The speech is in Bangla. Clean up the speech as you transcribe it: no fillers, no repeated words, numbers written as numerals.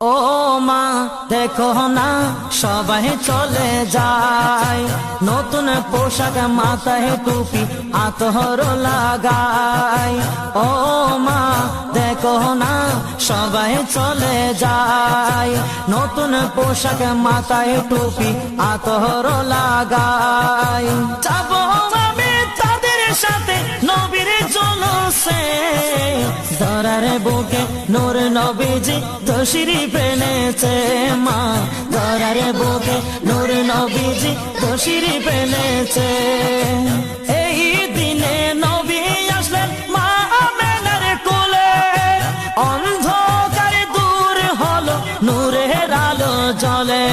ও মা দেখো না সবাই চলে যায়, নতুন পোশাক মাথায় টুপি আতর লাগায়। ও মা দেখো না সবাই চলে যায়, নতুন পোশাক মাথায় টুপি আতর লাগায়। যাবো আমি তাদের সাথে নবীর জলসে, ধরার বুকে নূর নবীজি তশরিফ এনেছে। মা ধরার বুকে নূর নবীজি তশরিফ এনেছে। এই দিনে নবী আসলেন মা আমেনার কোলে, অন্ধকার দূর হলো নূরের আলো জ্বলে।